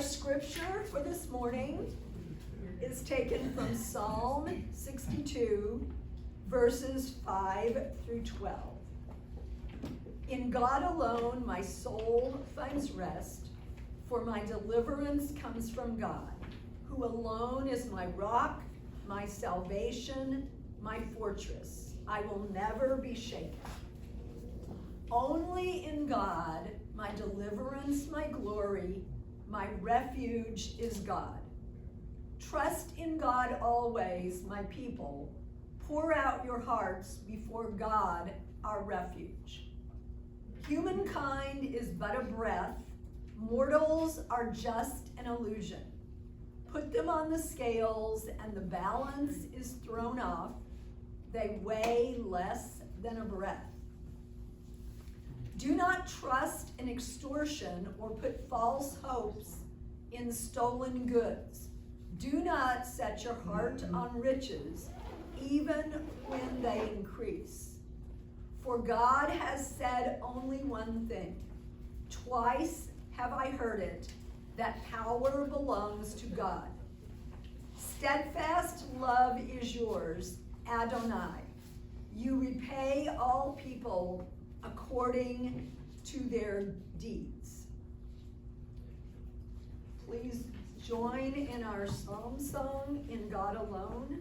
Our scripture for this morning is taken from Psalm 62, verses 5 through 12. In God alone my soul finds rest, for my deliverance comes from God, who alone is my rock, my salvation, my fortress. I will never be shaken. Only in God, my deliverance, my glory, my refuge is God. Trust in God always, my people. Pour out your hearts before God, our refuge. Humankind is but a breath. Mortals are just an illusion. Put them on the scales and the balance is thrown off. They weigh less than a breath. Do not trust in extortion or put false hopes in stolen goods. Do not set your heart on riches, even when they increase. For God has said only one thing. Twice have I heard it, that power belongs to God. Steadfast love is yours, Adonai. You repay all people according to their deeds. Please join in our psalm song, In God Alone.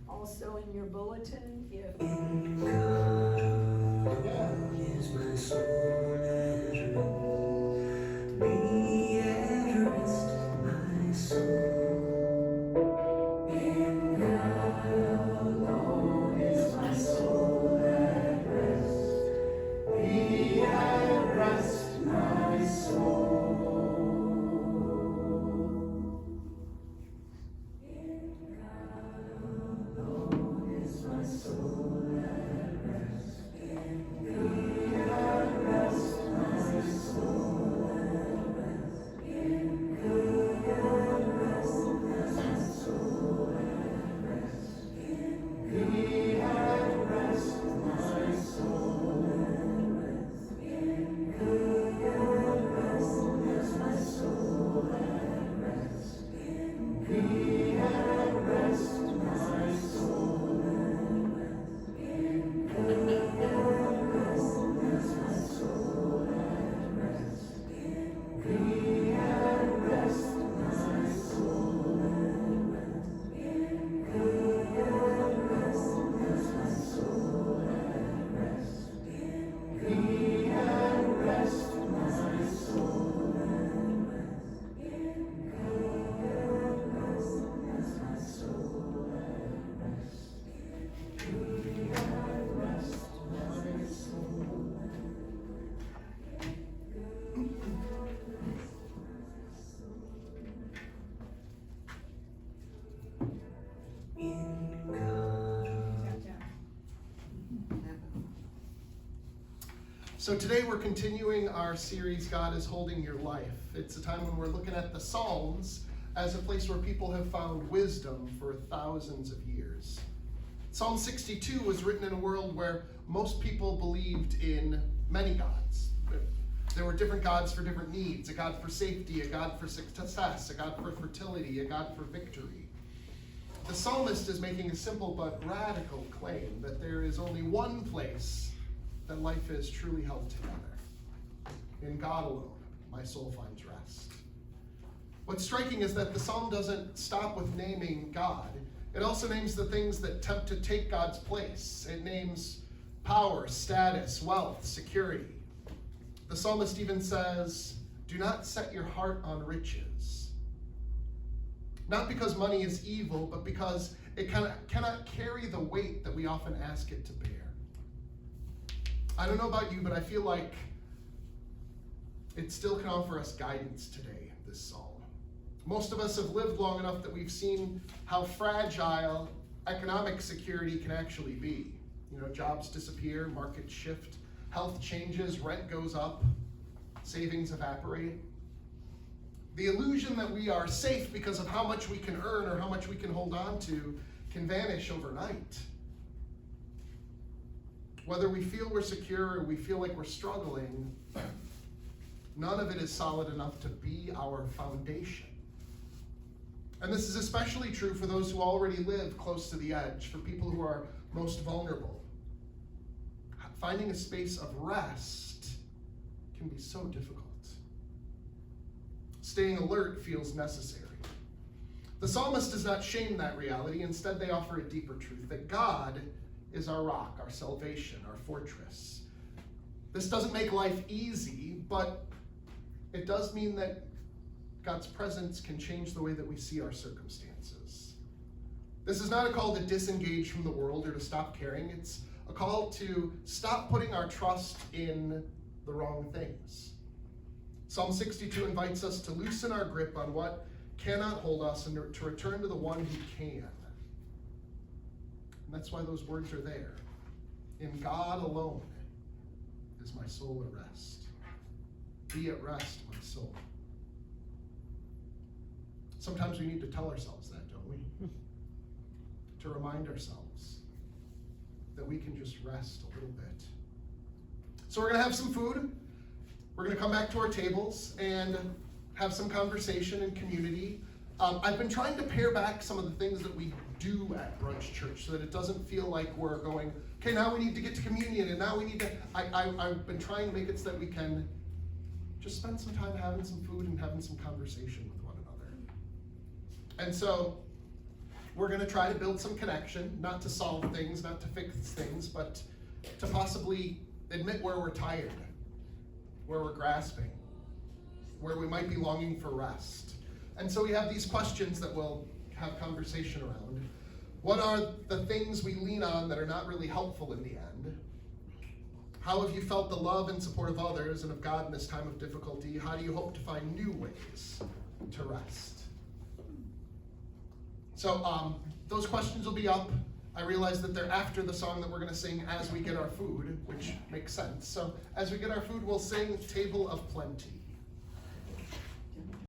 Also in your bulletin, if In God alone is my soul at rest. Be at rest, my soul. In God alone is my soul at rest. Be at rest, my soul. So today we're continuing our series, God is Holding Your Life. It's a time when we're looking at the Psalms as a place where people have found wisdom for thousands of years. Psalm 62 was written in a world where most people believed in many gods. There were different gods for different needs, a God for safety, a God for success, a God for fertility, a God for victory. The psalmist is making a simple but radical claim that there is only one place that life is truly held together. In God alone, my soul finds rest. What's striking is that the psalm doesn't stop with naming God. It also names the things that tempt to take God's place. It names power, status, wealth, security. The psalmist even says, do not set your heart on riches. Not because money is evil, but because it cannot carry the weight that we often ask it to bear. I don't know about you, but I feel like it still can offer us guidance today, this psalm. Most of us have lived long enough that we've seen how fragile economic security can actually be. You know, jobs disappear, markets shift, health changes, rent goes up, savings evaporate. The illusion that we are safe because of how much we can earn or how much we can hold on to can vanish overnight. Whether we feel we're secure or we feel like we're struggling, none of it is solid enough to be our foundation. And this is especially true for those who already live close to the edge, for people who are most vulnerable. Finding a space of rest can be so difficult. Staying alert feels necessary. The psalmist does not shame that reality. Instead, they offer a deeper truth, that God is our rock, our salvation, our fortress. This doesn't make life easy, but it does mean that God's presence can change the way that we see our circumstances. This is not a call to disengage from the world or to stop caring. It's a call to stop putting our trust in the wrong things. Psalm 62 invites us to loosen our grip on what cannot hold us and to return to the one who can. And that's why those words are there. In God alone is my soul at rest. Be at rest, my soul. Sometimes we need to tell ourselves that, don't we? To remind ourselves that we can just rest a little bit. So we're going to have some food. We're going to come back to our tables and have some conversation and community. I've been trying to pare back some of the things that we do at Brunch Church so that it doesn't feel like we're going, okay, now we need to get to communion, and now we need to, I've been trying to make it so that we can just spend some time having some food and having some conversation with one another. And so we're going to try to build some connection, not to solve things, not to fix things, but to possibly admit where we're tired, where we're grasping, where we might be longing for rest. And so we have these questions that we'll have conversation around. What are the things we lean on that are not really helpful in the end? How have you felt the love and support of others and of God in this time of difficulty? How do you hope to find new ways to rest? So those questions will be up. I realize that they're after the song that we're going to sing as we get our food, which makes sense. So as we get our food, we'll sing Table of Plenty.